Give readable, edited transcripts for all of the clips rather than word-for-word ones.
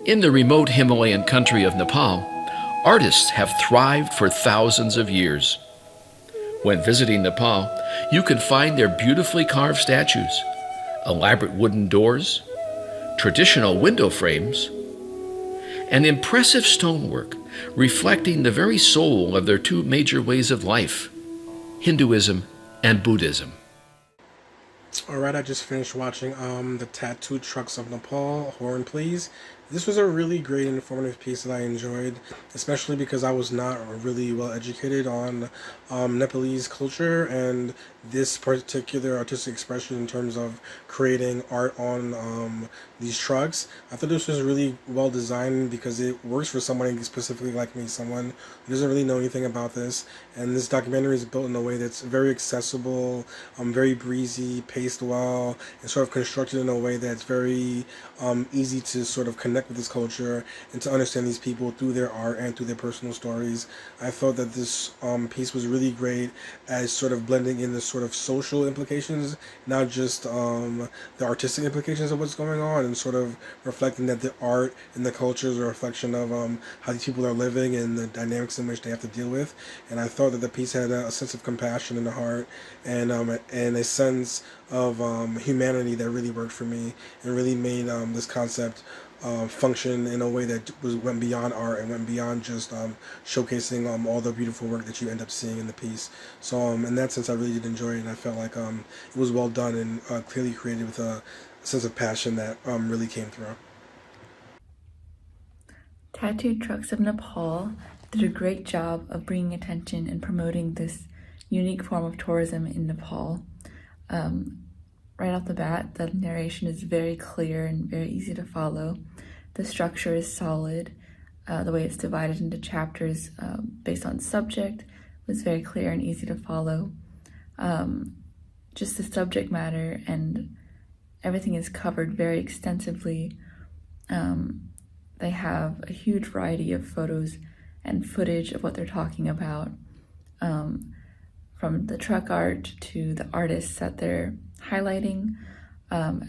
In the remote Himalayan country of Nepal, artists have thrived for thousands of years. When visiting Nepal, you can find their beautifully carved statues, elaborate wooden doors, traditional window frames, and impressive stonework reflecting the very soul of their two major ways of life, Hinduism and Buddhism. All right, I just finished watching the Tattooed Trucks of Nepal, Horn Please. This was a really great and informative piece that I enjoyed, especially because I was not really well educated on Nepalese culture and this particular artistic expression in terms of creating art on these trucks. I thought this was really well designed because it works for someone specifically like me, someone who doesn't really know anything about this. And this documentary is built in a way that's very accessible, very breezy, paced well, and sort of constructed in a way that's very easy to sort of connect with this culture and to understand these people through their art and through their personal stories. I felt that this piece was really great as sort of blending in the sort of social implications, not just the artistic implications of what's going on, and sort of reflecting that the art and the culture is a reflection of how these people are living and the dynamics in which they have to deal with. And I thought that the piece had a sense of compassion in the heart and a sense of humanity that really worked for me and really made this concept function in a way that went beyond art and went beyond just showcasing all the beautiful work that you end up seeing in the piece. So in that sense, I really did enjoy it, and I felt like it was well done and clearly created with a sense of passion that really came through. Tattooed Trucks of Nepal did a great job of bringing attention and promoting this unique form of tourism in Nepal. Right off the bat, the narration is very clear and very easy to follow. The structure is solid. The way it's divided into chapters based on subject was very clear and easy to follow. Just the subject matter and everything is covered very extensively. They have a huge variety of photos and footage of what they're talking about, from the truck art to the artists that they're highlighting. They have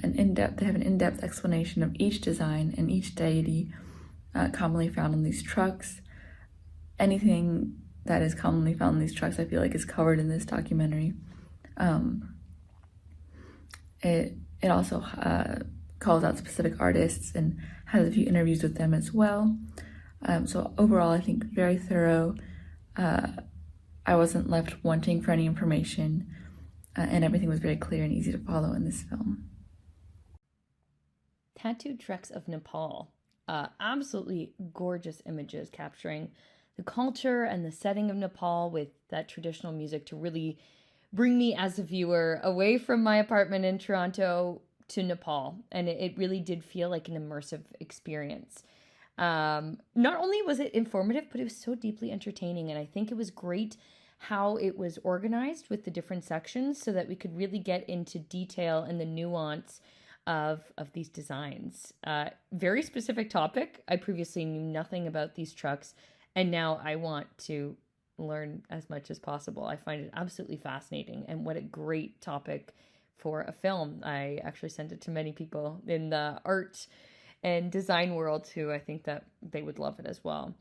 an in-depth explanation of each design and each deity commonly found on these trucks. Anything that is commonly found in these trucks, I feel like, is covered in this documentary. It also calls out specific artists and has a few interviews with them as well. So overall, I think very thorough. I wasn't left wanting for any information, and everything was very clear and easy to follow in this film. Tattooed Trucks of Nepal. Absolutely gorgeous images capturing the culture and the setting of Nepal with that traditional music to really bring me as a viewer away from my apartment in Toronto to Nepal. And it really did feel like an immersive experience. Not only was it informative, but it was so deeply entertaining. And I think it was great how it was organized with the different sections so that we could really get into detail and the nuance of these designs. Very specific topic. I previously knew nothing about these trucks, and now I want to learn as much as possible. I find it absolutely fascinating, and what a great topic for a film. I actually sent it to many people in the art and design world who I think that they would love it as well.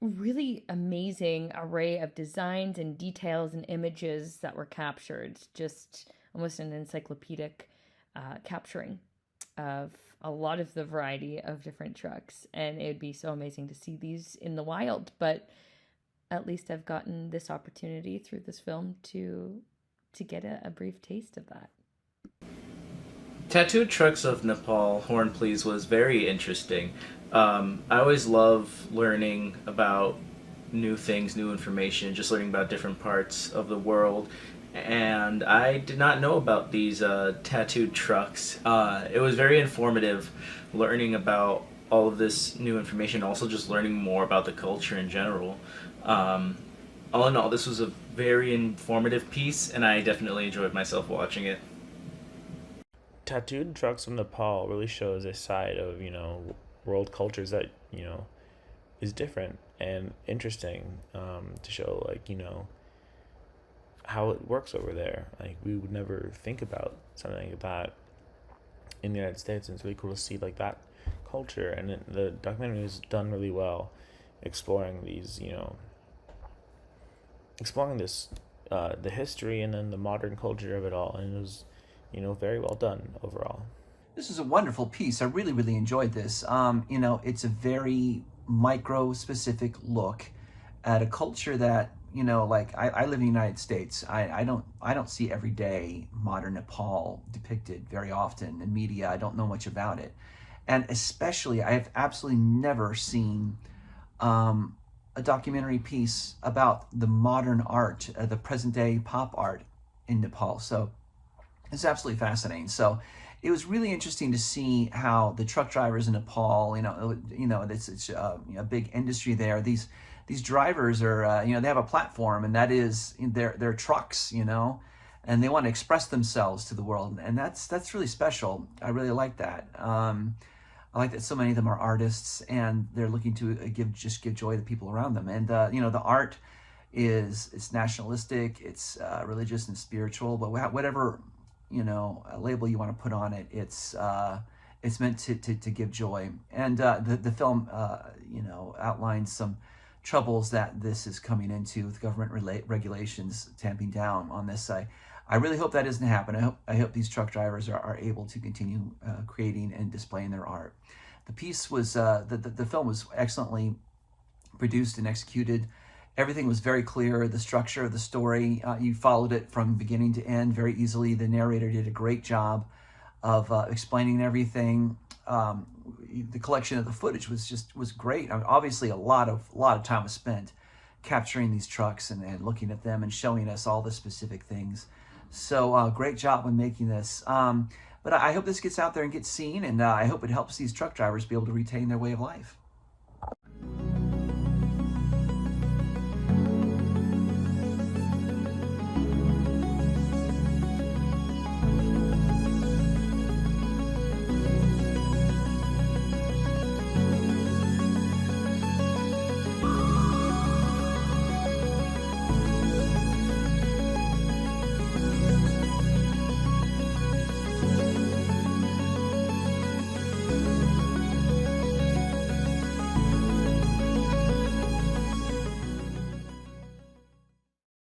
Really amazing array of designs and details and images that were captured. Just almost an encyclopedic capturing of a lot of the variety of different trucks. And it would be so amazing to see these in the wild. But at least I've gotten this opportunity through this film to get a brief taste of that. Tattooed Trucks of Nepal, Horn Please, was very interesting. I always love learning about new things, new information, just learning about different parts of the world. And I did not know about these tattooed trucks. It was very informative learning about all of this new information, also just learning more about the culture in general. All in all, this was a very informative piece, and I definitely enjoyed myself watching it. Tattooed Trucks of Nepal really shows a side of, world cultures that, is different and interesting, to show, how it works over there. Like, we would never think about something like that in the United States, and it's really cool to see, that culture, and the documentary was done really well, exploring these, exploring this, the history and then the modern culture of it all, and it was, very well done overall. This is a wonderful piece. I really, really enjoyed this. It's a very micro-specific look at a culture that, like I live in the United States. I don't see everyday modern Nepal depicted very often in media. I don't know much about it. And especially, I have absolutely never seen a documentary piece about the modern art, the present day pop art in Nepal. So it's absolutely fascinating. So it was really interesting to see how the truck drivers in Nepal, it's a big industry there. These drivers are, they have a platform, and that is their trucks, and they want to express themselves to the world, and that's really special. I really like that. I like that so many of them are artists, and they're looking to give joy to the people around them. And the art it's nationalistic, it's religious and spiritual, but whatever label you want to put on it, it's meant to give joy. And the film outlines some troubles that this is coming into with government regulations tamping down on this. I really hope that doesn't happen. I hope these truck drivers are able to continue creating and displaying their art. The piece was the film was excellently produced and executed. Everything was very clear. The structure of the story, you followed it from beginning to end very easily. The narrator did a great job of explaining everything. The collection of the footage was great. I mean, obviously, a lot of time was spent capturing these trucks and looking at them and showing us all the specific things. So great job on making this. But I hope this gets out there and gets seen, and I hope it helps these truck drivers be able to retain their way of life.